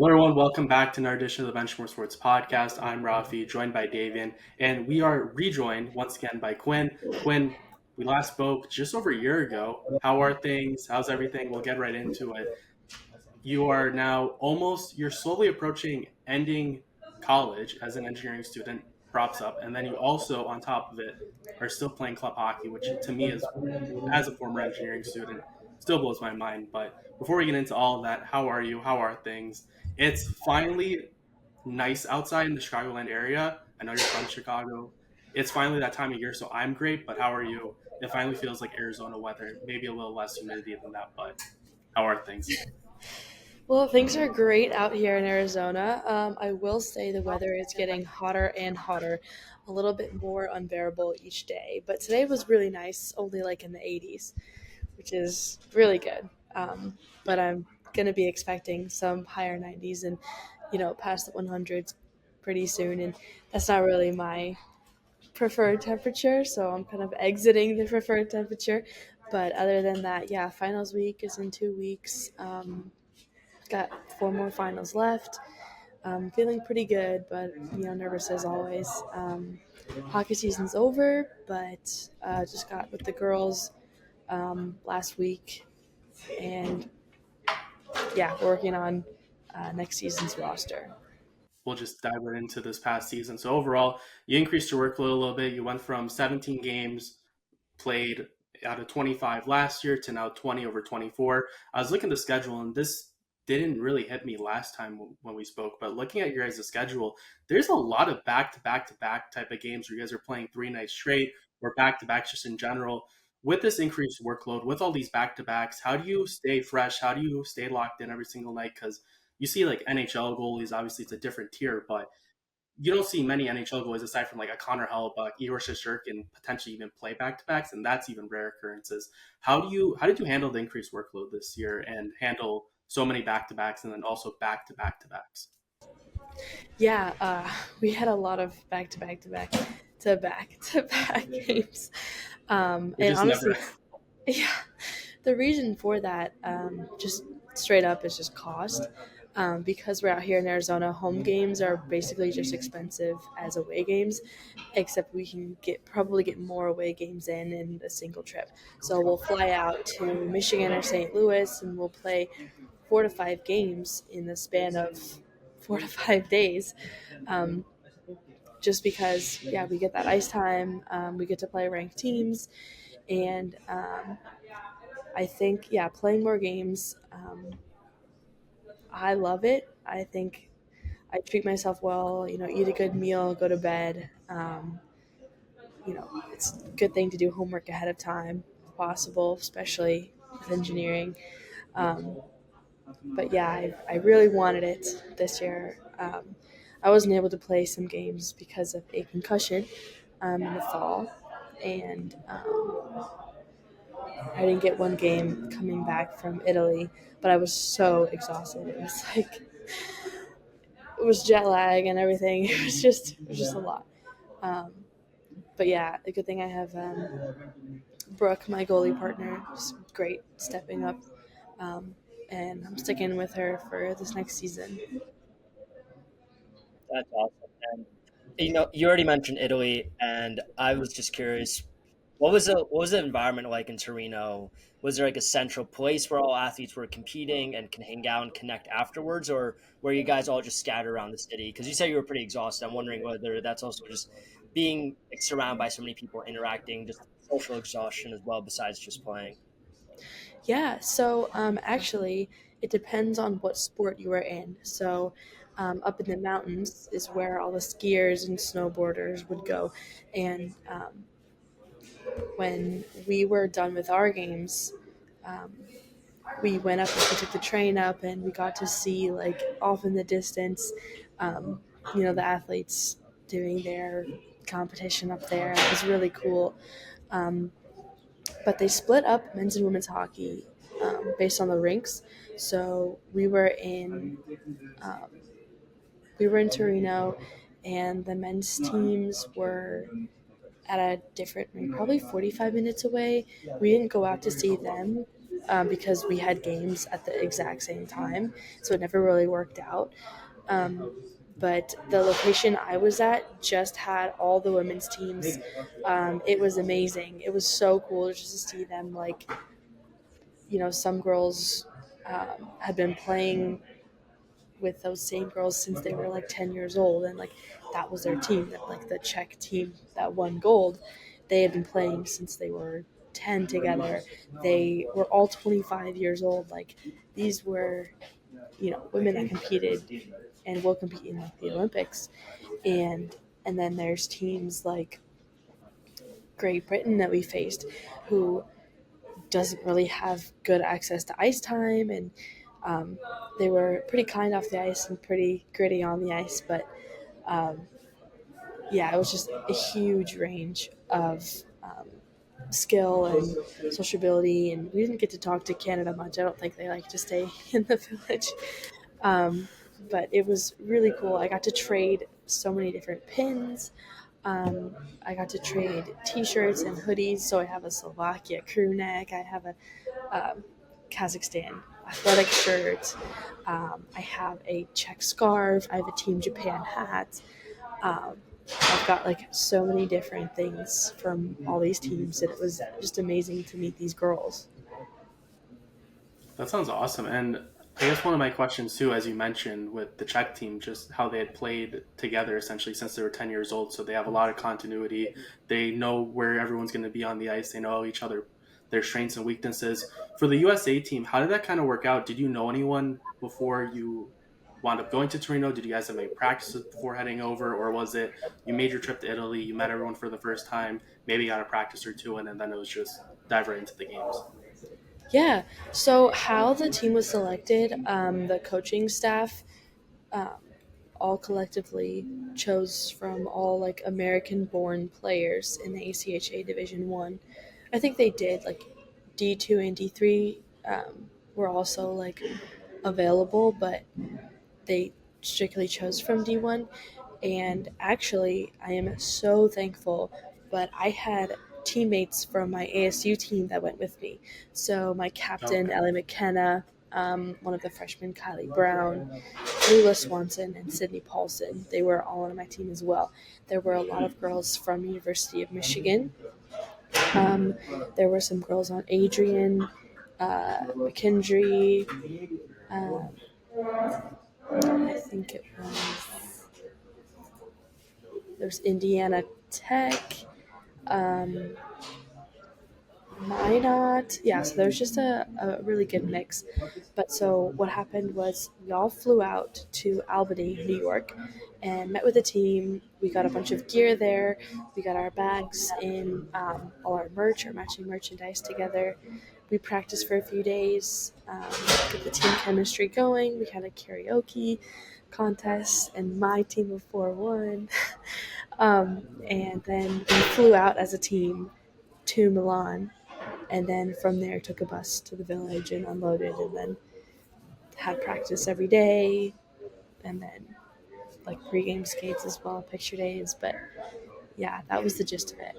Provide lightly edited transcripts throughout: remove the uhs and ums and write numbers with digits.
Hello, everyone. Welcome back to another edition of the Benchwarmer Sports Podcast. I'm Raffi, joined by Davian, and we are rejoined once again by Quinn. Quinn, we last spoke just over a year ago. How are things? How's everything? We'll get right into it. You are now you're slowly approaching ending college as an engineering student, props up, and then you also, on top of it, are still playing club hockey, which to me is, as a former engineering student, still blows my mind. But before we get into all of that, how are you? How are things? It's finally nice outside in the Chicagoland area. I know you're from Chicago. It's finally that time of year, so I'm great. But how are you? It finally feels like Arizona weather, maybe a little less humidity than that. But how are things? Well, things are great out here in Arizona. I will say the weather is getting hotter and hotter, a little bit more unbearable each day. But today was really nice, only like in the 80s, which is really good. But I'm going to be expecting some higher 90s and, past the 100s pretty soon. And that's not really my preferred temperature, so I'm kind of exiting the preferred temperature. But other than that, yeah, finals week is in 2 weeks. Got four more finals left. Feeling pretty good, but nervous as always. Hockey season's over, but just got with the girls last week, and yeah, working on next season's roster. We'll just dive right into this past season. So overall, you increased your workload a little bit. You went from 17 games played out of 25 last year to now 20 over 24. I was looking at the schedule, and this didn't really hit me last time when we spoke, but looking at your guys' schedule, there's a lot of back to back to back type of games where you guys are playing 3 nights straight or back to backs just in general. With this increased workload, with all these back to backs, how do you stay fresh? How do you stay locked in every single night? Because you see, like NHL goalies, obviously it's a different tier, but you don't see many NHL goalies aside from like a Connor Hellebuyck, Igor Shesterkin potentially even play back to backs, and that's even rare occurrences. How did you handle the increased workload this year and handle so many back to backs and then also back to back to backs? Yeah, we had a lot of back to back to back to back to back games, It and just never. honestly, yeah, the reason for that, just straight up, is just cost. Because we're out here in Arizona, home games are basically just expensive as away games, except we can probably get more away games in a single trip. So we'll fly out to Michigan or St. Louis, and we'll play 4 to 5 games in the span of 4 to 5 days. Um, just because, yeah, we get that ice time, we get to play ranked teams, and I think, yeah, playing more games. I love it. I think I treat myself well. Eat a good meal, go to bed. It's a good thing to do homework ahead of time, if possible, especially with engineering. Um, but yeah, I really wanted it this year. I wasn't able to play some games because of a concussion in the fall, and I didn't get one game coming back from Italy, but I was so exhausted. It was jet lag and everything. It was just a lot. Um, but yeah, a good thing I have Brooke, my goalie partner, just great stepping up, um, and I'm sticking with her for this next season. That's awesome. And you already mentioned Italy, and I was just curious, what was the environment like in Torino? Was there like a central place where all athletes were competing and can hang out and connect afterwards, or were you guys all just scattered around the city? Because you said you were pretty exhausted. I'm wondering whether that's also just being like, surrounded by so many people interacting, just social exhaustion as well, besides just playing. Yeah, so actually, it depends on what sport you are in. So, up in the mountains is where all the skiers and snowboarders would go. And when we were done with our games, um, we went up, we took the train up, and we got to see, like, off in the distance, um, the athletes doing their competition up there. It was really cool. Um, but they split up men's and women's hockey based on the rinks. So um, we were in Torino, and the men's teams were at a different rink, probably 45 minutes away. We didn't go out to see them, because we had games at the exact same time, so it never really worked out. Um, but the location I was at just had all the women's teams. It was amazing. It was so cool just to see them. Like, some girls had been playing with those same girls since they were like 10 years old, and like that was their team, like the Czech team that won gold. They had been playing since they were 10 together. They were all 25 years old. Like, these were, women that competed and will compete in like the Olympics. And then there's teams like Great Britain that we faced, who doesn't really have good access to ice time, and um, they were pretty kind off the ice and pretty gritty on the ice. But um, yeah, it was just a huge range of skill and sociability, and we didn't get to talk to Canada much. I don't think they like to stay in the village. Um, but it was really cool. I got to trade so many different pins. I got to trade T-shirts and hoodies. So I have a Slovakia crew neck. I have a Kazakhstan athletic shirt. I have a Czech scarf. I have a Team Japan hat. Um, I've got like so many different things from all these teams, and it was just amazing to meet these girls. That sounds awesome. And I guess one of my questions too, as you mentioned with the Czech team, just how they had played together essentially since they were 10 years old. So they have a lot of continuity. They know where everyone's going to be on the ice. They know each other, their strengths and weaknesses. For the USA team, how did that kind of work out? Did you know anyone before you wound up going to Torino? Did you guys have any practices before heading over? Or was it you made your trip to Italy, you met everyone for the first time, maybe got a practice or two, and then it was just dive right into the games? Yeah. So how the team was selected, the coaching staff um, all collectively chose from all like American-born players in the ACHA Division One. I think they did like D2 and D3 were also like available, but they strictly chose from D1. And actually, I am so thankful, but I had teammates from my ASU team that went with me. So my captain, Okay. Ellie McKenna, one of the freshmen, Kylie Brown, Lula Swanson, and Sydney Paulson, they were all on my team as well. There were a lot of girls from University of Michigan. Um, there were some girls on Adrian, McKendry. Uh, I think it was there's Indiana Tech, um, Minot. Yeah, so there's just a really good mix. But so what happened was we all flew out to Albany, New York, and met with the team. We got a bunch of gear there. We got our bags in, all our merch, our matching merchandise together. We practiced for a few days, get the team chemistry going. We had a karaoke contest, and my team of four won. And then we flew out as a team to Milan, and then from there took a bus to the village and unloaded, and then had practice every day, and then like pregame skates as well, picture days. But yeah, that was the gist of it.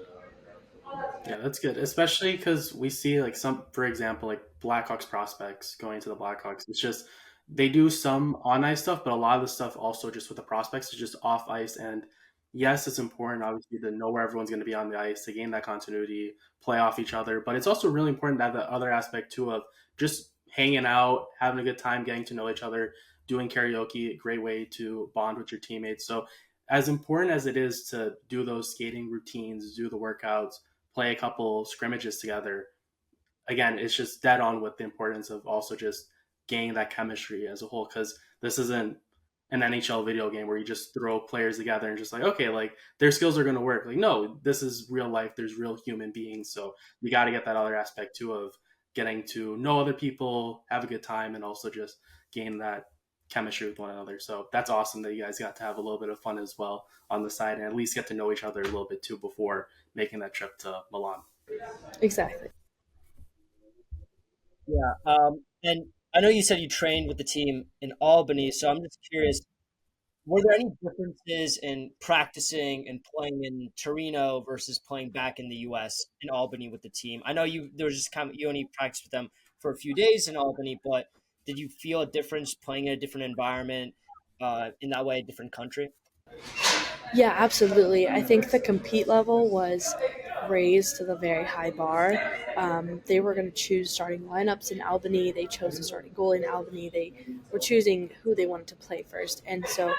Yeah, that's good, especially because we see like some, for example, like Blackhawks prospects going to the Blackhawks. It's just they do some on ice stuff, but a lot of the stuff also just with the prospects is just off ice. And yes, it's important obviously to know where everyone's going to be on the ice to gain that continuity, play off each other. But it's also really important to have the other aspect too of just hanging out, having a good time, getting to know each other, doing karaoke, a great way to bond with your teammates. So as important as it is to do those skating routines, do the workouts, play a couple scrimmages together. Again, it's just dead on with the importance of also just gaining that chemistry as a whole. Because this isn't an NHL video game where you just throw players together and just like, okay, like their skills are going to work. Like, no, this is real life. There's real human beings. So you got to get that other aspect too of getting to know other people, have a good time, and also just gain that chemistry with one another. So that's awesome that you guys got to have a little bit of fun as well on the side and at least get to know each other a little bit too before making that trip to Milan. Exactly. Yeah. And I know you said you trained with the team in Albany, so I'm just curious, were there any differences in practicing and playing in Torino versus playing back in the US in Albany with the team? I know you there was just kind of you only practiced with them for a few days in Albany, but did you feel a difference playing in a different environment, in that way, a different country? Yeah, absolutely. I think the compete level was raised to the very high bar. They were going to choose starting lineups in Albany. They chose the starting goalie in Albany. They were choosing who they wanted to play first. And so,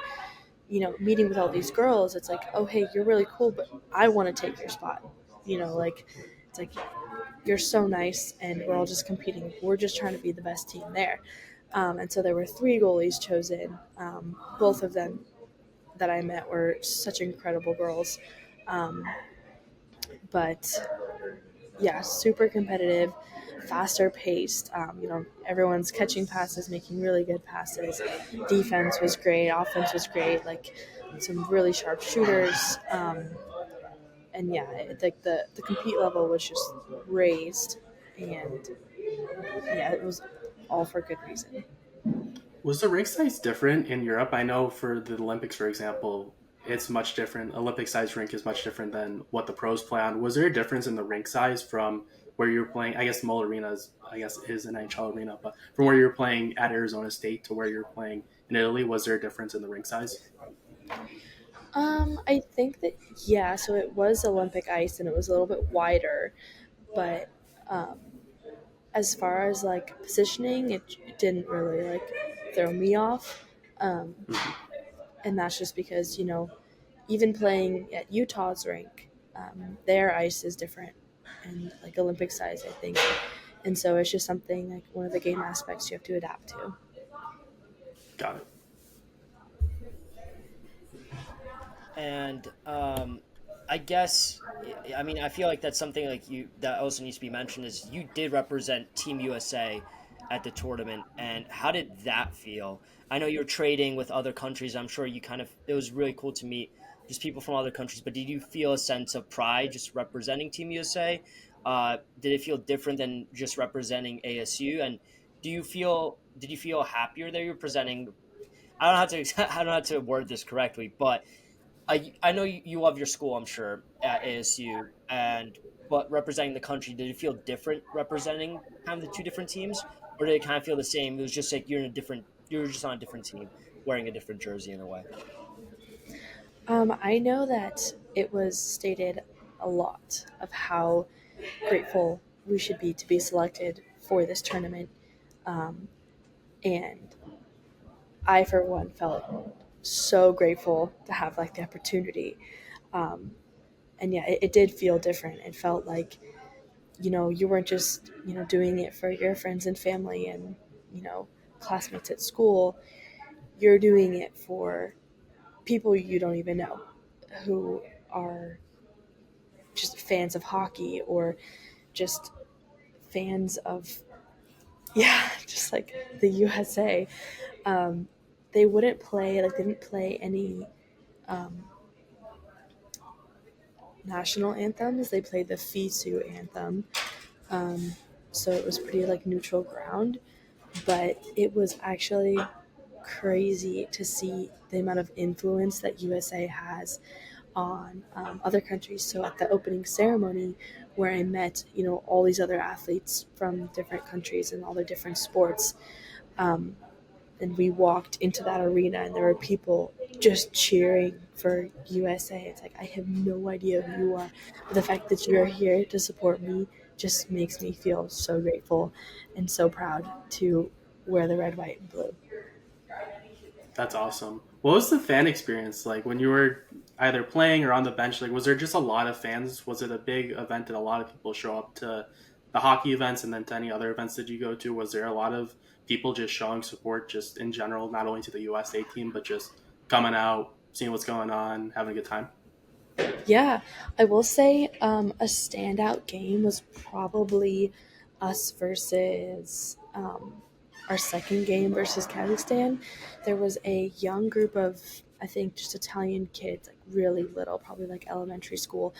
meeting with all these girls, it's like, oh, hey, you're really cool, but I want to take your spot. Like, it's like, you're so nice, and we're all just competing. We're just trying to be the best team there. And so there were three goalies chosen. Both of them that I met were such incredible girls. Um, but yeah, super competitive, faster paced. Everyone's catching passes, making really good passes. Defense was great, offense was great. Like some really sharp shooters. And yeah, like the compete level was just raised, and yeah, it was all for good reason. Was the rink size different in Europe? I know for the Olympics, for example, it's much different. Olympic size rink is much different than what the pros play on. Was there a difference in the rink size from where you were playing? I guess Mull Arena is an NHL arena, but from where you were playing at Arizona State to where you were playing in Italy, was there a difference in the rink size? I think that yeah, so it was Olympic ice and it was a little bit wider, but um, as far as like positioning, it didn't really like throw me off. Um, Mhm. and that's just because, even playing at Utah's rink, their ice is different and like Olympic size, I think. And so it's just something like one of the game aspects you have to adapt to. Got it. And I guess, I mean, I feel like that's something like you that also needs to be mentioned is you did represent Team USA at the tournament, and how did that feel? I know you're trading with other countries. I'm sure you kind of it was really cool to meet just people from other countries. But did you feel a sense of pride just representing Team USA? Did it feel different than just representing ASU? And did you feel happier that you're presenting? I don't know how to I don't know how to word this correctly, but I know you love your school, I'm sure, at ASU, and but representing the country, did it feel different representing kind of the two different teams, or did it kind of feel the same? It was just like you're just on a different team, wearing a different jersey in a way. I know that it was stated a lot of how grateful we should be to be selected for this tournament. Um, and I, for one, felt so grateful to have like the opportunity. Um, and yeah, it did feel different. It felt like, you weren't just, doing it for your friends and family and, you know, classmates at school. You're doing it for people you don't even know who are just fans of hockey or just fans of, yeah, just like the USA. Um, they wouldn't play, like, they didn't play any um, national anthems. They played the FISU anthem. Um, so it was pretty like neutral ground, but it was actually crazy to see the amount of influence that USA has on other countries. So at the opening ceremony, where I met, all these other athletes from different countries and all their different sports, um, and we walked into that arena and there were people just cheering for USA. It's like I have no idea who you are, but the fact that you're here to support me just makes me feel so grateful and so proud to wear the red, white, and blue. That's awesome. What was the fan experience like when you were either playing or on the bench? Like, was there just a lot of fans? Was it a big event? Did a lot of people show up to the hockey events and then to any other events that you go to? Was there a lot of people just showing support, just in general, not only to the USA team, but just coming out, seeing what's going on, having a good time? Yeah, I will say a standout game was probably us versus our second game versus Kazakhstan. There was a young group of, I think, just Italian kids, like really little, probably like elementary school,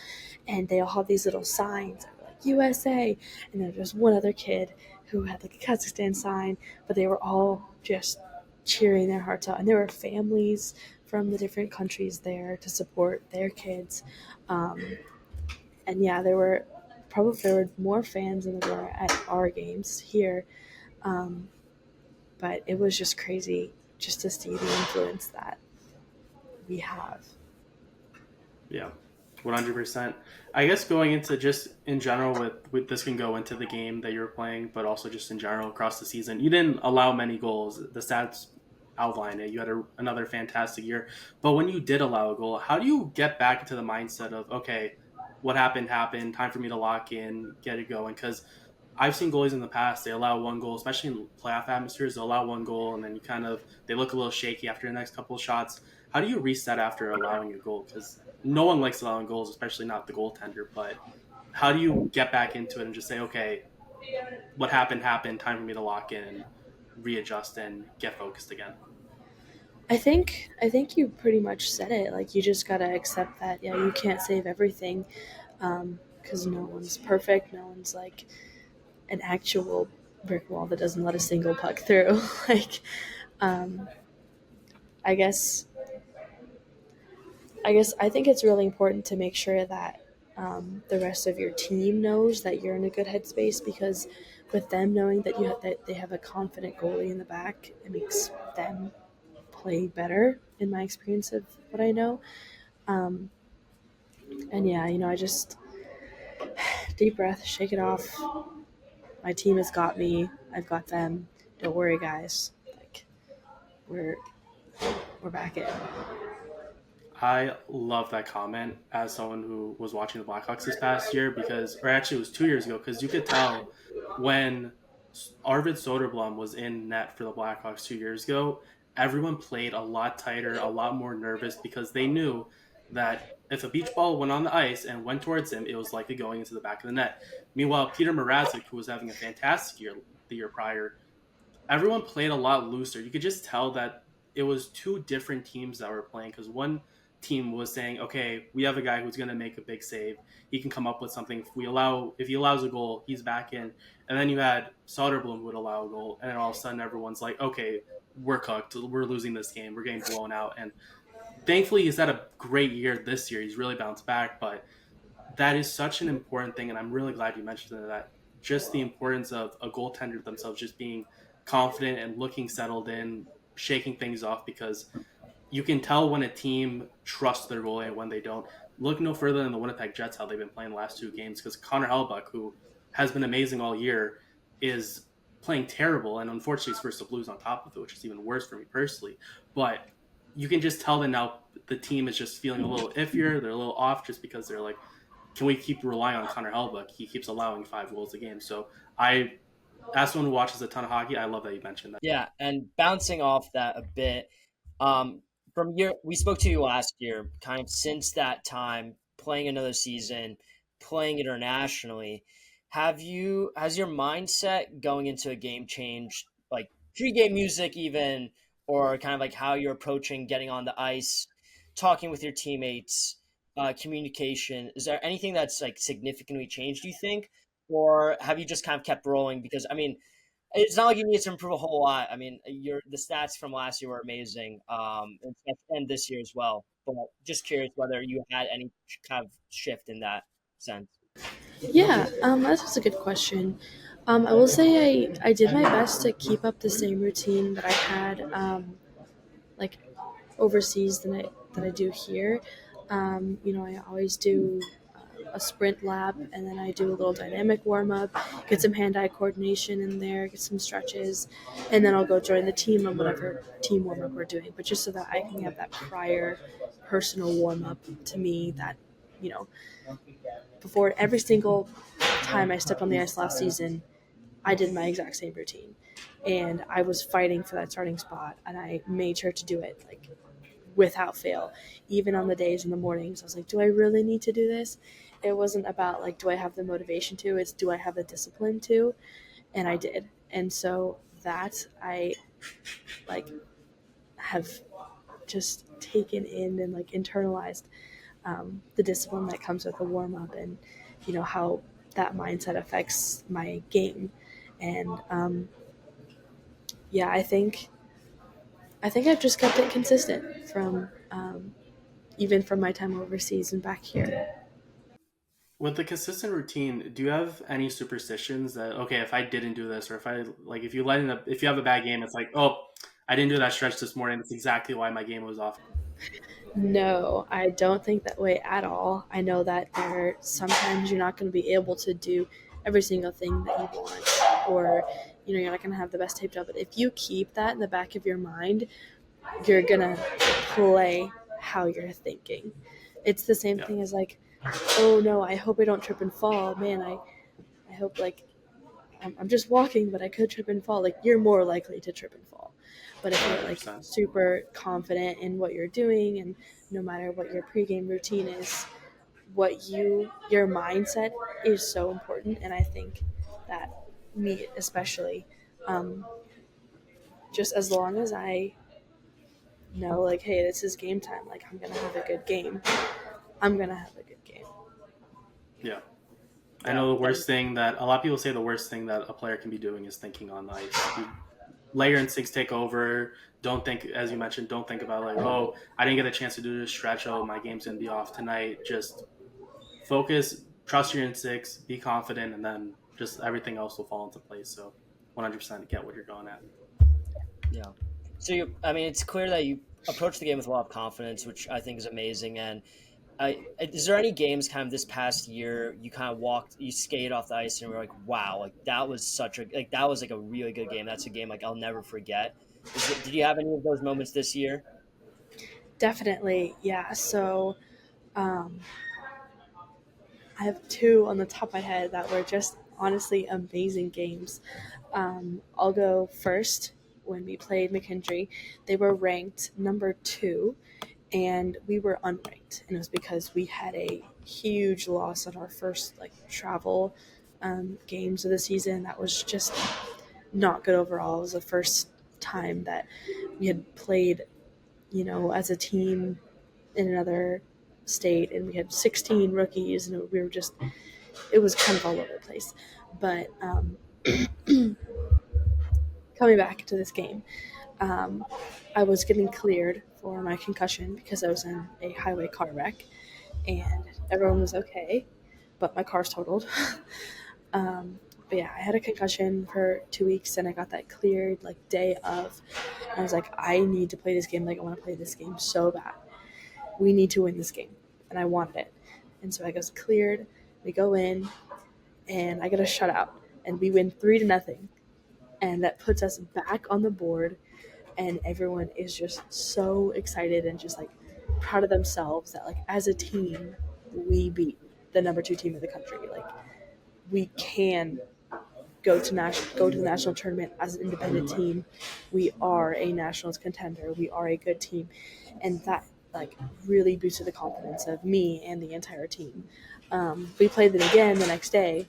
and they all had these little signs that were like USA, and then there was one other kid who had like a Kazakhstan sign, but they were all just cheering their hearts out, and there were families from the different countries there to support their kids. Um, and yeah, there were probably there were more fans than there were at our games here. Um, but it was just crazy just to see the influence that we have. Yeah, 100%. I guess going into just in general with this can go into the game that you're playing, but also just in general across the season. You didn't allow many goals. The stats outline it. You had another fantastic year, but when you did allow a goal, how do you get back into the mindset of okay, what happened happened. Time for me to lock in, get it going because. I've seen goalies in the past. They allow one goal, especially in playoff atmospheres. They'll allow one goal, and then you kind of they look a little shaky after the next couple of shots. How do you reset after allowing a goal? Because no one likes allowing goals, especially not the goaltender. But how do you get back into it and just say, okay, what happened happened. Time for me to lock in and readjust and get focused again. I think you pretty much said it. Like you just gotta accept that yeah, you can't save everything, because no one's perfect. No one's like an actual brick wall that doesn't let a single puck through. like, um, I guess I think it's really important to make sure that the rest of your team knows that you're in a good headspace because with them knowing that they have a confident goalie in the back, it makes them play better. In my experience of what I know, um, and yeah, I just deep breath, shake it off. My team has got me. I've got them. Don't worry, guys. Like we're we're back in. I love that comment as someone who was watching the Blackhawks this past year because, or actually it was 2 years ago, because you could tell when Arvid Soderblom was in net for the Blackhawks 2 years ago, everyone played a lot tighter, a lot more nervous because they knew that if a beach ball went on the ice and went towards him, it was likely going into the back of the net. Meanwhile, Peter Mrazek, who was having a fantastic year the year prior, everyone played a lot looser. You could just tell that it was two different teams that were playing because one team was saying, "Okay, we have a guy who's going to make a big save. He can come up with something. If he allows a goal, he's back in." And then you had Soderblom who would allow a goal, and then all of a sudden everyone's like, "Okay, we're cooked. We're losing this game. We're getting blown out." And thankfully, he's had a great year this year. He's really bounced back, but that is such an important thing, and I'm really glad you mentioned that. Just the importance of a goaltender themselves just being confident and looking settled in, shaking things off because you can tell when a team trusts their goalie and when they don't. Look no further than the Winnipeg Jets, how they've been playing the last two games because Connor Hellebuck, who has been amazing all year, is playing terrible, and unfortunately, he's first to Blues on top of it, which is even worse for me personally. But you can just tell that now the team is just feeling a little iffier. They're a little off just because they're like, can we keep relying on Connor Hellebuck? He keeps allowing 5 goals a game. So as someone who watches a ton of hockey, I love that you mentioned that. Yeah, and bouncing off that a bit, um, from year we spoke to you last year, kind of since that time, playing another season, playing internationally, has your mindset going into a game changed, like pre-game music even, or kind of like how you're approaching getting on the ice, talking with your teammates, communication? Is there anything that's like significantly changed, do you think? Or have you just kind of kept rolling? Because I mean, it's not like you need to improve a whole lot. I mean, the stats from last year were amazing, and this year as well. But just curious whether you had any kind of shift in that sense. Yeah, that's just a good question. I will say I did my best to keep up the same routine that I had like overseas than I do here. I always do a sprint lap and then I do a little dynamic warm up, get some hand eye coordination in there, get some stretches, and then I'll go join the team on whatever team warm up we're doing. But just so that I can have that prior personal warm up to me that, you know, before every single time I stepped on the ice last season, I did my exact same routine. And I was fighting for that starting spot and I made sure to do it like without fail. Even on the days in the mornings, I was like, do I really need to do this? It wasn't about like, do I have the motivation to? It's do I have the discipline to? And I did. And so that I like have just taken in and like internalized the discipline that comes with the warm up and how that mindset affects my game. And yeah, I think I've just kept it consistent from even from my time overseas and back here. With the consistent routine, do you have any superstitions that okay, if I didn't do this, or if I like, if you have a bad game, it's like, oh, I didn't do that stretch this morning. That's exactly why my game was off. No, I don't think that way at all. I know that there sometimes you're not going to be able to do every single thing that you want, or you're not going to have the best taped up. But if you keep that in the back of your mind, you're gonna play how you're thinking. It's the same Yeah, thing as like, oh no, I hope I don't trip and fall. Man, I hope like I'm just walking, but I could trip and fall. Like you're more likely to trip and fall. But if one you're hundred like percent. super confident in what you're doing, and no matter what your pregame routine is, your mindset is so important. And I think that me especially, um, just as long as I know like, hey, this is game time. Like I'm gonna have a good game. I'm gonna have a good game. Yeah, I Yeah, know the worst thing that a lot of people say the worst thing that a player can be doing is thinking on the ice. You let your instincts take over. Don't think, as you mentioned, don't think about like, oh, I didn't get a chance to do this stretch. Oh, my game's gonna be off tonight. Just focus, trust your instincts, be confident, and then just everything else will fall into place. So, 100% get what you're going at. yeah. So I mean, it's clear that you approach the game with a lot of confidence, which I think is amazing. And is there any games kind of this past year you kind of you skated off the ice and were like, wow, like that was that was like a really good game. That's a game like I'll never forget. Did you have any of those moments this year? Definitely, yeah. So um, I have two on the top of my head that were just honestly amazing games. I'll go first. When we played McKendree, they were ranked number 2, and we were unranked, and it was because we had a huge loss on our first like travel games of the season. That was just not good overall. It was the first time that we had played, as a team in another state, and we had 16 rookies, and we were just, it was kind of all over the place. But coming back to this game, um, I was getting cleared for my concussion because I was in a highway car wreck, and everyone was okay, but my car's totaled. But yeah, I had a concussion for 2 weeks, and I got that cleared like day of. And I was like, I need to play this game. Like I want to play this game so bad. We need to win this game, and I wanted it. And so I got cleared. We go in, and I get a shutout, and we win 3-0, and that puts us back on the board. And everyone is just so excited and just like proud of themselves that like as a team we beat the number 2 team in the country. Like we can go to the national tournament as an independent team. We are a nationals contender. We are a good team, and that like really boosted the confidence of me and the entire team. We played them again the next day,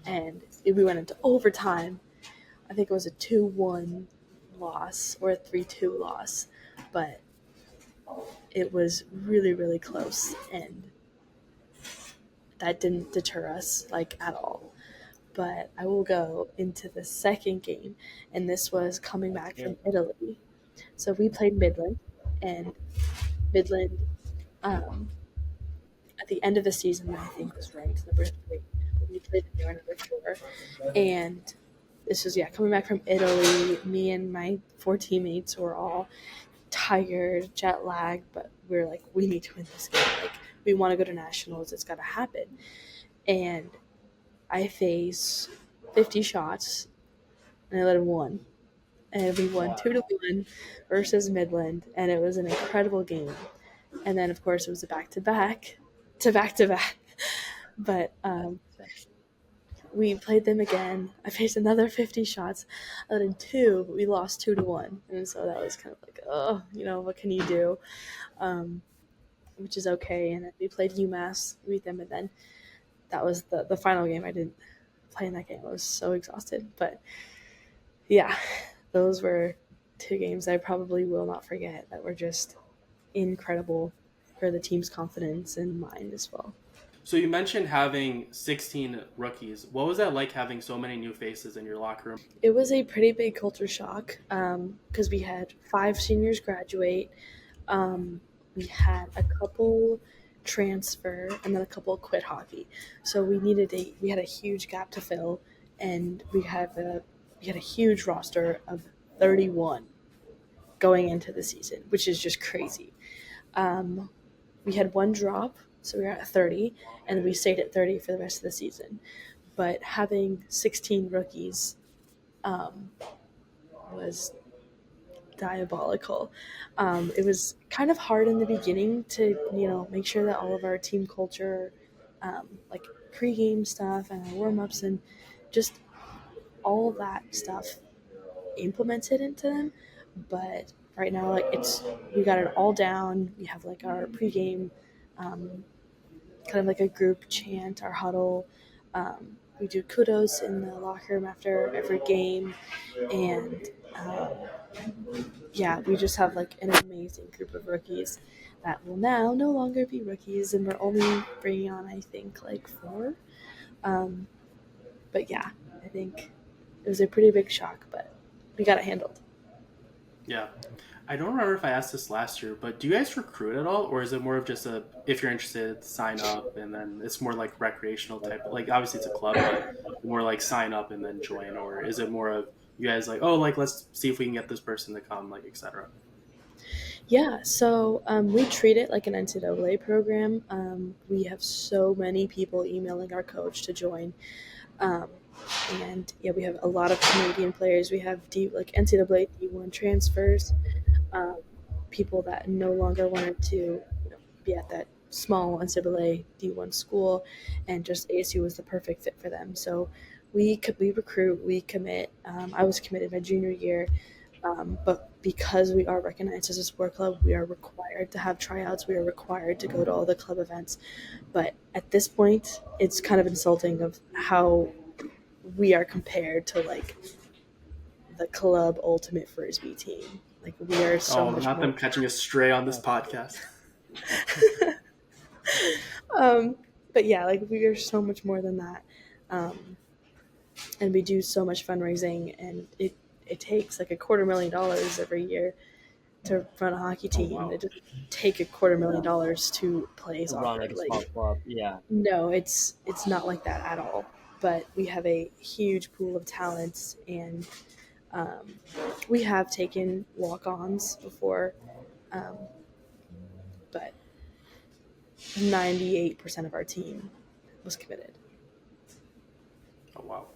and we went into overtime. I think it was a 2-1 loss or a 3-2 loss, but it was really really close, and that didn't deter us like at all. But I will go into the second game, and this was coming back Yeah. from Italy. So we played Midland, and Midland, um, at the end of the season, I think was ranked number 3. But we played them, they were number 4, and this was coming back from Italy. Me and my 4 teammates were all tired, jet lagged, but we are like, we need to win this game. Like we want to go to nationals. It's got to happen. And I face 50 shots, and I let him 1. And we won Wow. 2-1 versus Midland, and it was an incredible game. And then, of course, it was a back-to-back to back-to-back. But we played them again. I faced another 50 shots. I let in 2, but we lost 2-1. And so that was kind of like, oh, what can you do? Which is okay. And then we played UMass, beat them, and then that was the final game. I didn't play in that game. I was so exhausted. But yeah, those were 2 games I probably will not forget that were just incredible for the team's confidence and mine as well. So you mentioned having 16 rookies. What was that like having so many new faces in your locker room? It was a pretty big culture shock because we had 5 seniors graduate. We had a couple transfer, and then a couple quit hockey. So we had a huge gap to fill, and we had a huge roster of 31 going into the season, which is just crazy. Um, we had one drop, so we were at 30, and we stayed at 30 for the rest of the season. But having 16 rookies um, was diabolical. It was kind of hard in the beginning to, make sure that all of our team culture, like pregame stuff and our warm ups and just all that stuff implemented into them. But right now, like we got it all down. We have like our pregame, um, kind of like a group chant, our huddle. We do kudos in the locker room after every game, and yeah, we just have like an amazing group of rookies that will now no longer be rookies, and we're only bringing on, I think, like four. Um, but yeah, I think it was a pretty big shock, but we got it handled. Yeah. I don't remember if I asked this last year, but do you guys recruit at all, or is it more of just a if you're interested, sign up, and then it's more like recreational type? Like obviously it's a club, but more like sign up and then join, or is it more of you guys like, oh, like let's see if we can get this person to come, like etc. Yeah, so we treat it like an NCAA program. We have so many people emailing our coach to join. Um, and yeah, we have a lot of Canadian players. We have like NCAA D1 transfers, um, people that no longer wanted to, be at that small NCAA D1 school, and just ASU was the perfect fit for them. So we recruit, we commit. I was committed my junior year, but because we are recognized as a sport club, we are required to have tryouts. We are required to go to all the club events. But at this point, it's kind of insulting of how we are compared to like the club ultimate frisbee team. Like we are so Oh, much not more. them catching a stray on this podcast. um, but yeah, like we are so much more than that, um, and we do so much fundraising, and it takes like $250,000 every year to run a hockey Oh team. wow. It doesn't take $250,000 to play To run soccer. like a Like small club. Yeah. no, it's not like that at all. But we have a huge pool of talents, and um, we have taken walk-ons before, um, but 98% of our team was committed. Oh wow.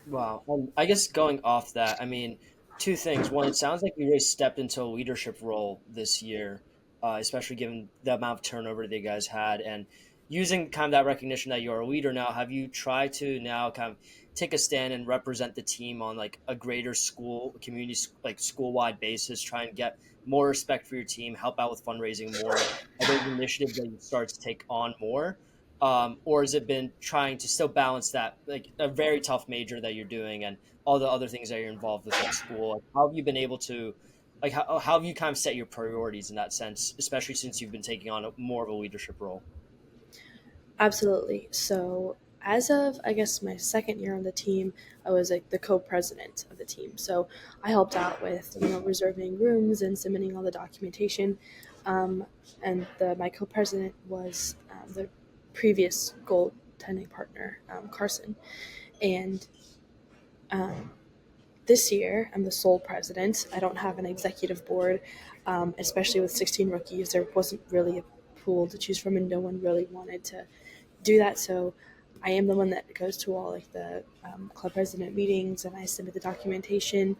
Wow. I guess going off that, I mean, two things. One, it sounds like you really stepped into a leadership role this year, especially given the amount of turnover that you guys had. And using kind of that recognition that you're a leader now, have you tried to now kind of take a stand and represent the team on like a greater school, community, like school wide basis, try and get more respect for your team, help out with fundraising more? Are those initiatives that you start to take on more? Or has it been trying to still balance that like a very tough major that you're doing and all the other things that you're involved with at school? Like, how have you been able to like how have you kind of set your priorities in that sense, especially since you've been taking on more of a leadership role? Absolutely. So, as of I guess my second year on the team, I was like the co-president of the team. So I helped out with reserving rooms and submitting all the documentation. And my co-president was the previous goaltending partner, Carson. And um, this year, I'm the sole president. I don't have an executive board, especially with 16 rookies. There wasn't really a pool to choose from, and no one really wanted to do that. So I am the one that goes to all like the club president meetings, and I submit the documentation.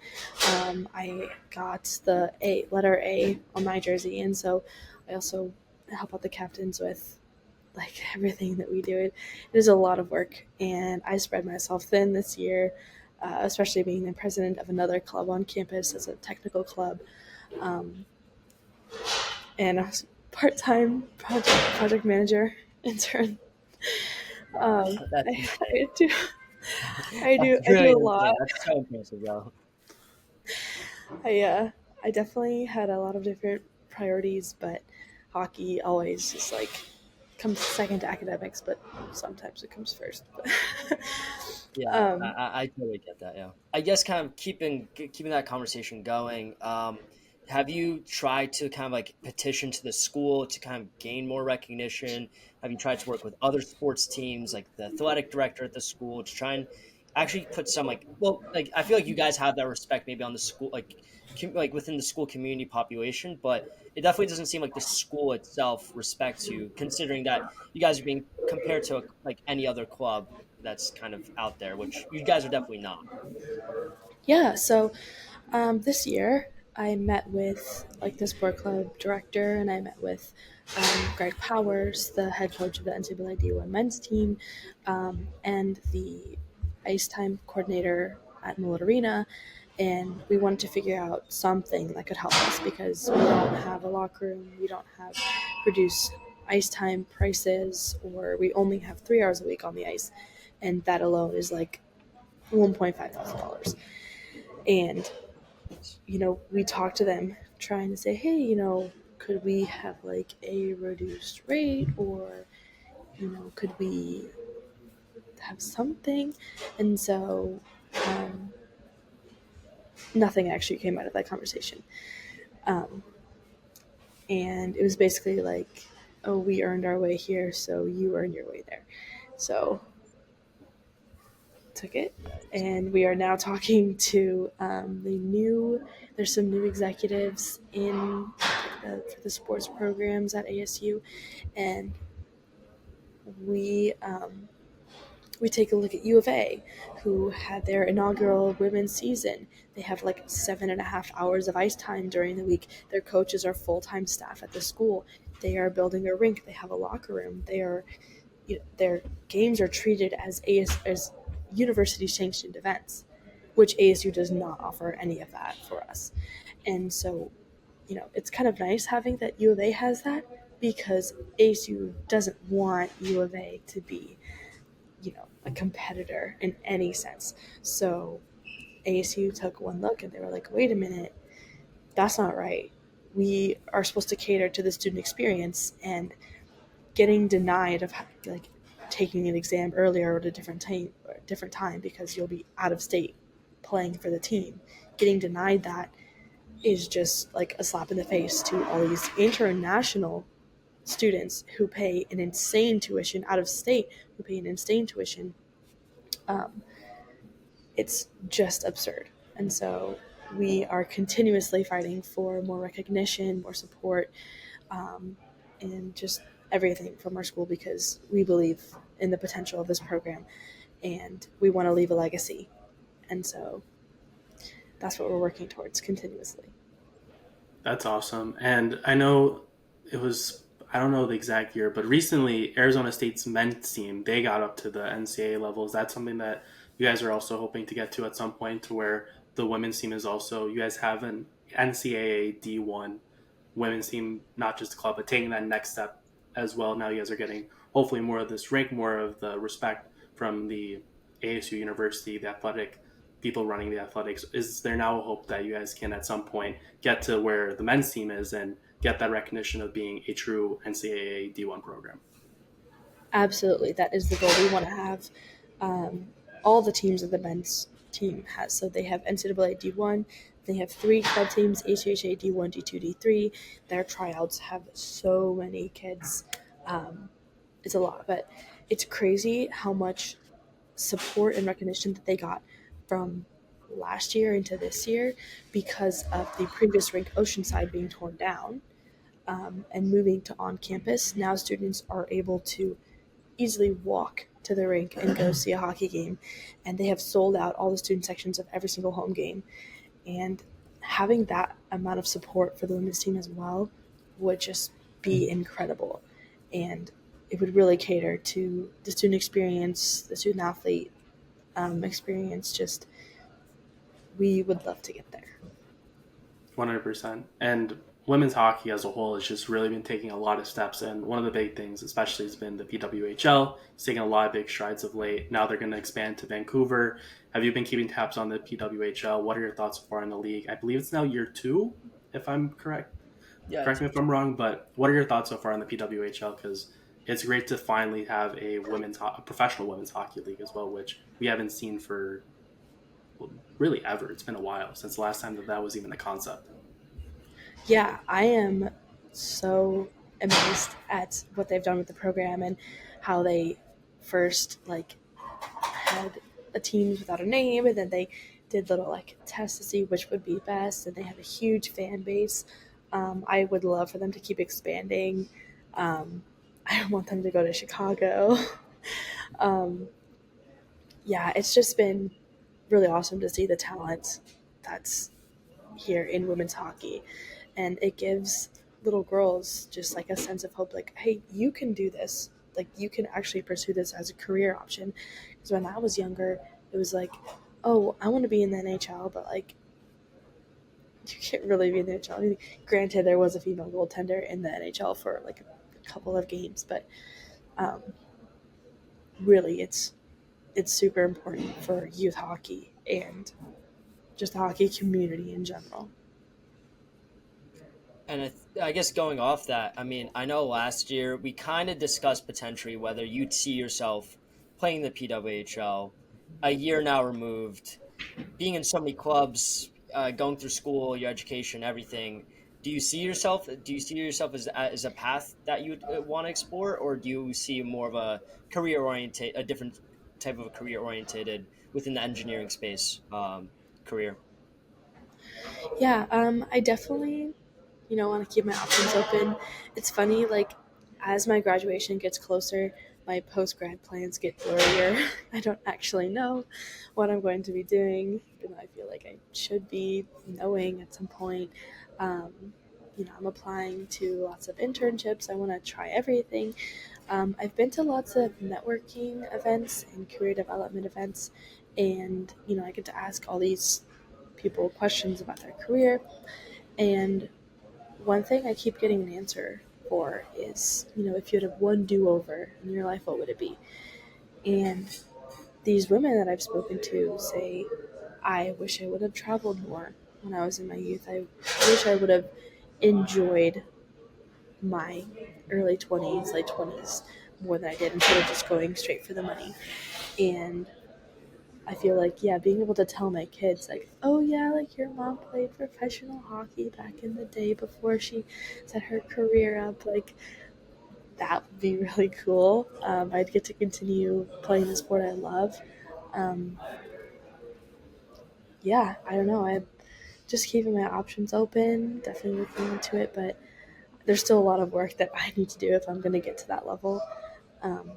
I got the letter A on my jersey, and so I also help out the captains with like everything that we do. It is a lot of work, and I spread myself thin this year, especially being the president of another club on campus as a technical club, um, and I was part-time project manager intern. That's I do that's I do really a lot. insane. That's so impressive, though. I I definitely had a lot of different priorities, but hockey always just like comes second to academics, but sometimes it comes first. Yeah, I totally get that. Yeah, I guess kind of keeping that conversation going. have you tried to kind of like petition to the school to kind of gain more recognition? Have you tried to work with other sports teams, like the athletic director at the school, to try and actually put some like, well, like I feel like you guys have that respect maybe on the school, like within the school community population, but it definitely doesn't seem like the school itself respects you, considering that you guys are being compared to like any other club that's kind of out there, which you guys are definitely not. Yeah, so this year I met with like the sport club director, and I met with Greg Powers, the head coach of the NCAA D1 men's team, and the ice time coordinator at Mullet Arena. And we wanted to figure out something that could help us because we don't have a locker room, we don't have produce ice time prices, or we only have 3 hours a week on the ice, and that alone is like $1,500. And we talked to them trying to say, hey, could we have like a reduced rate, or, could we have something? And so nothing actually came out of that conversation. Um, and it was basically like, oh, we earned our way here, so you earn your way there. So took it, and we are now talking to there's some new executives for the sports programs at ASU, and we we take a look at U of A, who had their inaugural women's season. They have like 7.5 hours of ice time during the week. Their coaches are full-time staff at the school. They are building a rink. They have a locker room. Their games are treated as university sanctioned events, which ASU does not offer any of that for us. And so, it's kind of nice having that U of A has that, because ASU doesn't want U of A to be, a competitor in any sense. So ASU took one look and they were like, wait a minute, that's not right. We are supposed to cater to the student experience, and getting denied of like taking an exam earlier at a different time because you'll be out of state playing for the team. Getting denied that is just like a slap in the face to all these international students who pay an insane tuition out of state, who pay an insane tuition. Um, it's just absurd. And so we are continuously fighting for more recognition, more support, um, and just everything from our school, because we believe in the potential of this program and we want to leave a legacy. And so that's what we're working towards continuously. That's awesome. And I know it was, I don't know the exact year, but recently Arizona State's men's team, they got up to the NCAA level. Is that something that you guys are also hoping to get to at some point, to where the women's team is also, you guys have an NCAA D1 women's team, not just a club, but taking that next step as well? Now you guys are getting hopefully more of this rank, more of the respect from the ASU University, the athletic people running the athletics. Is there now a hope that you guys can at some point get to where the men's team is and get that recognition of being a true NCAA D1 program? Absolutely. That is the goal. We want to have um, all the teams that the men's team has. So they have NCAA D1. They have 3 club teams, ACHA D1, D2, D3. Their tryouts have so many kids. Um, it's a lot, but it's crazy how much support and recognition that they got from last year into this year because of the previous rink Oceanside being torn down, and moving to on campus. Now students are able to easily walk to the rink and go see a hockey game, and they have sold out all the student sections of every single home game. And having that amount of support for the women's team as well would just be incredible, and it would really cater to the student experience, the student athlete experience. Just, we would love to get there. 100%. And women's hockey as a whole has just really been taking a lot of steps. And one of the big things, especially, has been the PWHL. It's taken a lot of big strides of late. Now they're going to expand to Vancouver. Have you been keeping tabs on the PWHL? What are your thoughts so far in the league? I believe it's now year 2, if I'm correct. Yeah, Correct me if I'm wrong, but what are your thoughts so far on the PWHL? Because it's great to finally have a professional women's hockey league as well, which we haven't seen for, well, really ever. It's been a while since the last time that was even a concept. Yeah, I am so amazed at what they've done with the program and how they first had a teams without a name, and then they did little tests to see which would be best, and they have a huge fan base. I would love for them to keep expanding. Um, I want them to go to Chicago. um, yeah, it's just been really awesome to see the talent that's here in women's hockey, and it gives little girls just like a sense of hope, like, hey, you can do this, like you can actually pursue this as a career option. Because when I was younger, it was like, oh, I want to be in the NHL, but like you can't really be in the NHL. I mean, granted, there was a female goaltender in the NHL for like a couple of games, but um, really it's super important for youth hockey and just the hockey community in general. And I guess going off that, I mean, I know last year we kind of discussed potentially whether you'd see yourself playing the PWHL. A year now removed, being in so many clubs, going through school, your education, everything. Do you see yourself? Do you see yourself as a path that you would want to explore, or do you see more of a career oriented, a different type of a career orientated within the engineering space career? Yeah, I definitely, want to keep my options open. It's funny, like, as my graduation gets closer, my post grad plans get blurrier. I don't actually know what I'm going to be doing, even though I feel like I should be knowing at some point. Um, I'm applying to lots of internships. I want to try everything. I've been to lots of networking events and career development events, and I get to ask all these people questions about their career. And one thing I keep getting an answer for is, if you had one do over in your life, what would it be? And these women that I've spoken to say, I wish I would have traveled more when I was in my youth. I wish I would have enjoyed my early 20s, late 20s more than I did, instead of just going straight for the money. And I feel like, yeah, being able to tell my kids, like, oh, yeah, like your mom played professional hockey back in the day before she set her career up, like, that would be really cool. I'd get to continue playing the sport I love. Um, yeah, I don't know. I'm just keeping my options open, definitely looking into it, but there's still a lot of work that I need to do if I'm going to get to that level. Um,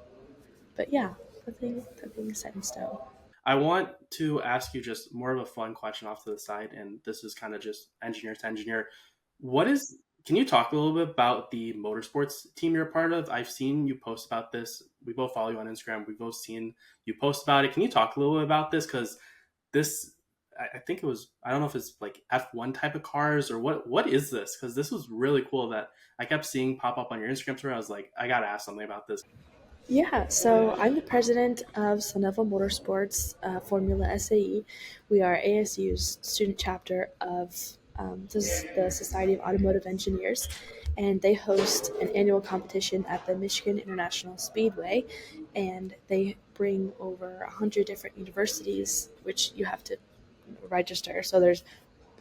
but yeah, nothing is set in stone. I want to ask you just more of a fun question off to the side, and this is kind of just engineer to engineer. What is, can you talk a little bit about the motorsports team you're a part of? I've seen you post about this. We both follow you on Instagram. We've both seen you post about it. Can you talk a little bit about this? Because this, I think it was, I don't know if it's like F1 type of cars or what is this? Because this was really cool that I kept seeing pop up on your Instagram story. I was like, I got to ask something about this. Yeah, so I'm the president of Suneva Motorsports Formula SAE. We are ASU's student chapter of the Society of Automotive Engineers, and they host an annual competition at the Michigan International Speedway, and they bring over 100 different universities, which you have to register. So there's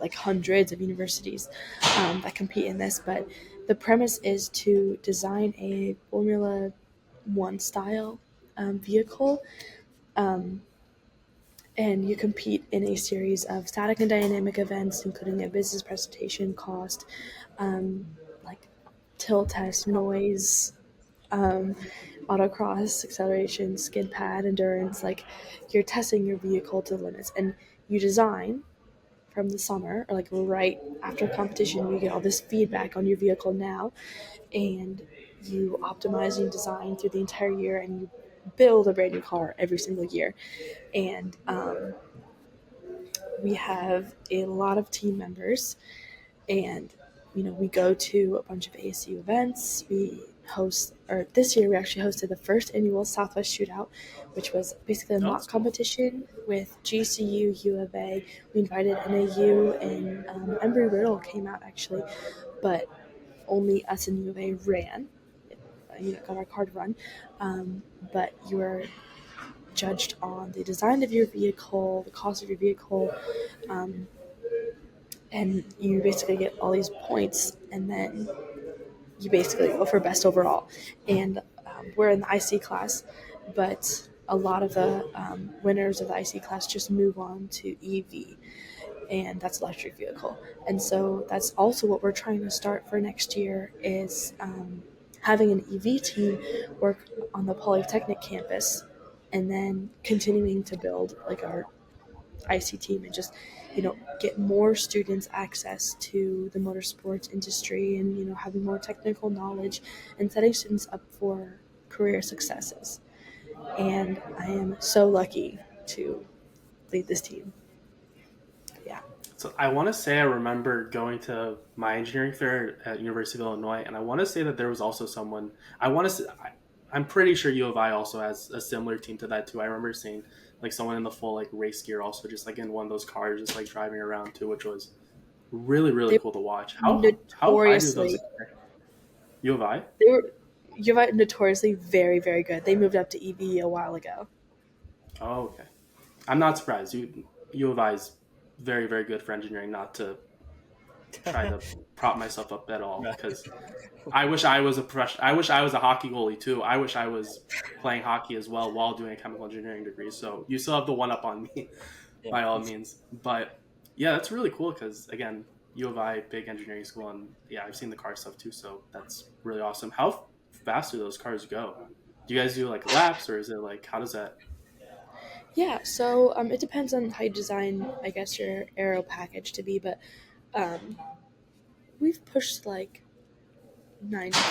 like hundreds of universities that compete in this, but the premise is to design a Formula One style vehicle, um, and you compete in a series of static and dynamic events, including a business presentation, cost, um, like tilt test, noise, um, autocross, acceleration, skid pad, endurance. Like you're testing your vehicle to the limits, and you design from the summer, or like right after competition, you get all this feedback on your vehicle now, and you optimize and design through the entire year, and you build a brand new car every single year. And we have a lot of team members, and we go to a bunch of ASU events. We host, or this year we actually hosted the first annual Southwest Shootout, which was basically a Oh, mock that's cool. competition with GCU, U of A. We invited NAU, and Embry Riddle came out actually, but only us and U of A ran. Got our car to run, but you were judged on the design of your vehicle, the cost of your vehicle, um, and you basically get all these points, and then you basically go for best overall. And we're in the IC class, but a lot of the winners of the IC class just move on to EV, and that's electric vehicle. And so that's also what we're trying to start for next year is having an EV team work on the Polytechnic campus, and then continuing to build like our IC team and just get more students access to the motorsports industry, and having more technical knowledge and setting students up for career successes. And I am so lucky to lead this team. Yeah. So I want to say I remember going to my engineering fair at University of Illinois, and I want to say that there was also someone. I want to say I'm pretty sure U of I also has a similar team to that too. I remember seeing like someone in the full like race gear, also just like in one of those cars, just like driving around too, which was really They cool to watch. How high do those notoriously U of I? they were you're notoriously very, very good. They moved up to EV a while ago. Oh, okay. I'm not surprised. U of I is very good for engineering. Not to try to prop myself up at all, Right. because I wish I was a professional. I wish I was a hockey goalie too. I wish I was playing hockey as well while doing a chemical engineering degree. So you still have the one up on me, Yeah. by all means. But yeah, that's really cool because again, U of I, big engineering school, and yeah, I've seen the car stuff too. So that's really awesome. How fast do those cars go? Do you guys do like laps, or is it like how does that? Yeah, so it depends on how you design, I guess, your aero package to be, but um, we've pushed like 95.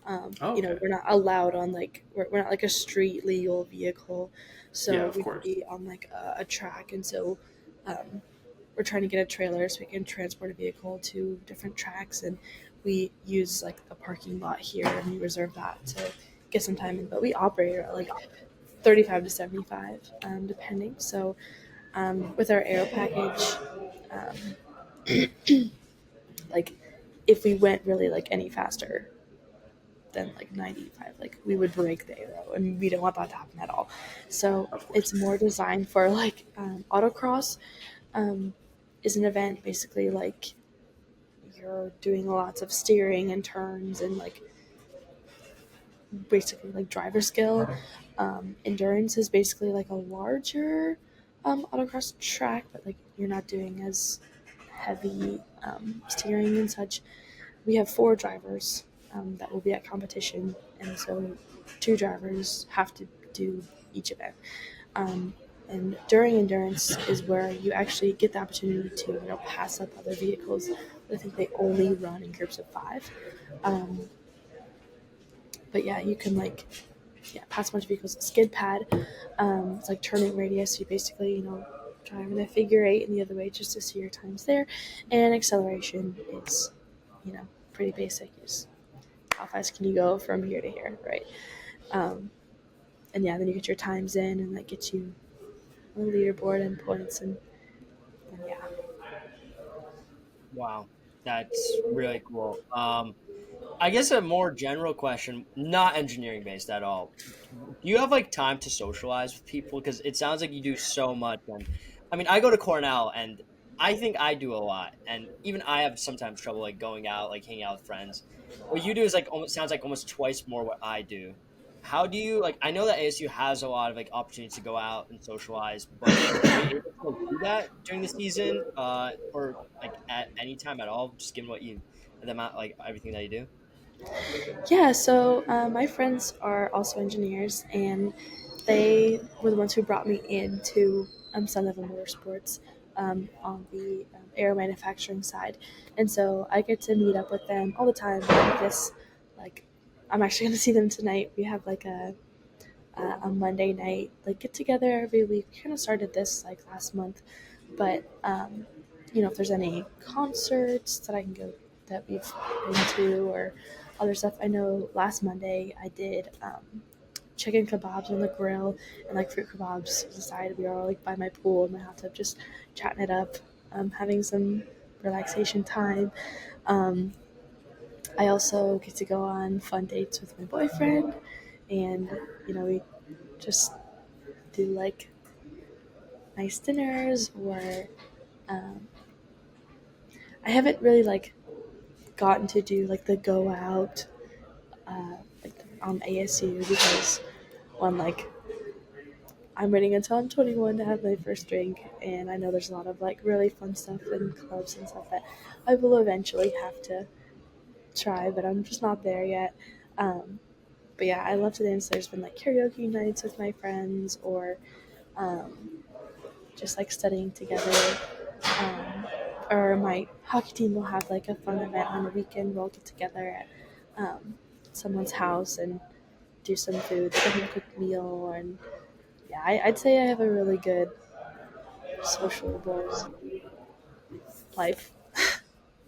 Oh, okay. We're not allowed on like we're not like a street legal vehicle, Yeah, so of we can course. be on like a track, and so um, we're trying to get a trailer so we can transport a vehicle to different tracks, and we use like a parking lot here, and we reserve that to get some time in. But we operate at like 35 to 75, depending. So with our aero package, like if we went really like any faster than like 95, like we would break the aero, and we don't want that to happen at all. So Of course. it's more designed for like autocross um, is an event basically like you're doing lots of steering and turns and like basically like driver skill. Endurance is basically like a larger autocross track, but like you're not doing as heavy steering and such. We have four drivers that will be at competition, and so two drivers have to do each event. Um, and during endurance is where you actually get the opportunity to pass up other vehicles. I think they only run in groups of five. Um, but yeah, you can like pass a bunch of vehicles. Skid pad, it's like turning radius. You basically drive in a figure eight in the other way just to see your times there. And acceleration is pretty basic. Just how fast can you go from here to here, right? Um, and yeah, then you get your times in, and that gets you on the leaderboard and points, and yeah. Wow, that's really cool. I guess a more general question, not engineering based at all. Do you have like time to socialize with people? Because it sounds like you do so much. And I mean, I go to Cornell, and I think I do a lot. And even I have sometimes trouble like going out, like hanging out with friends. What you do is like almost sounds like almost twice more what I do. How do you like? I know that ASU has a lot of like opportunities to go out and socialize, but are you able to like, do that during the season, or like at any time at all? Just given what you, the amount like everything that you do. Yeah, so my friends are also engineers, and they were the ones who brought me into Son of a Motorsports on the aero manufacturing side. And so I get to meet up with them all the time. Like this, like, I'm actually going to see them tonight. We have like a Monday night like get together every week. We kind of started this like last month, but if there's any concerts that I can go that we've been to or other stuff. I know last Monday I did chicken kebabs on the grill and like fruit kebabs on the side. We were all like by my pool in my hot tub, just chatting it up, having some relaxation time. Um, I also get to go on fun dates with my boyfriend, and we just do like nice dinners or um, I haven't really like gotten to do like the go out like on ASU because one like I'm waiting until I'm 21 to have my first drink, and I know there's a lot of like really fun stuff in clubs and stuff that I will eventually have to try, but I'm just not there yet. Um, but yeah, I love to dance. There's been like karaoke nights with my friends, or um, just like studying together. Um, or my hockey team will have like a fun event on the weekend. We'll get together at someone's house and do some food, like a home cooked meal, and yeah, I'd say I have a really good sociable life.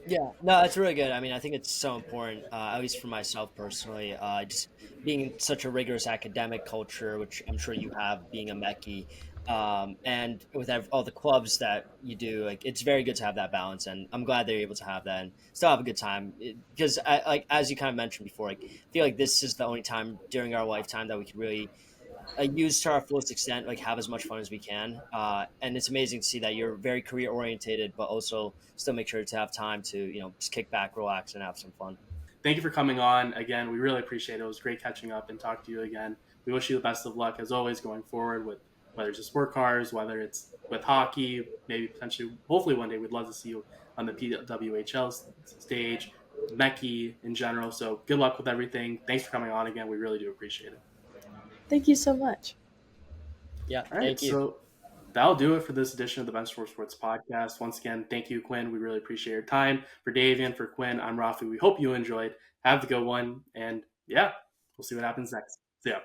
Yeah, no, it's really good. I mean, I think it's so important, at least for myself personally, just being in such a rigorous academic culture, which I'm sure you have being a Mechie, and with all the clubs that you do, like it's very good to have that balance. And I'm glad they're able to have that and still have a good time. Because like as you kind of mentioned before, like I feel like this is the only time during our lifetime that we could really use to our fullest extent, like have as much fun as we can. And it's amazing to see that you're very career orientated, but also still make sure to have time to, just kick back, relax, and have some fun. Thank you for coming on again. We really appreciate it. It was great catching up and talk to you again. We wish you the best of luck as always going forward with whether it's just sport cars, whether it's with hockey, maybe potentially, hopefully one day we'd love to see you on the PWHL stage, Mechie in general. So good luck with everything. Thanks for coming on again. We really do appreciate it. Thank you so much. Yeah, All right, thank you. so that'll do it for this edition of the Benchwarmer Sports Podcast. Once again, thank you, Quinn. We really appreciate your time. For Davian, for Quinn, I'm Rafi. We hope you enjoyed. Have the good one, and yeah, we'll see what happens next. See ya.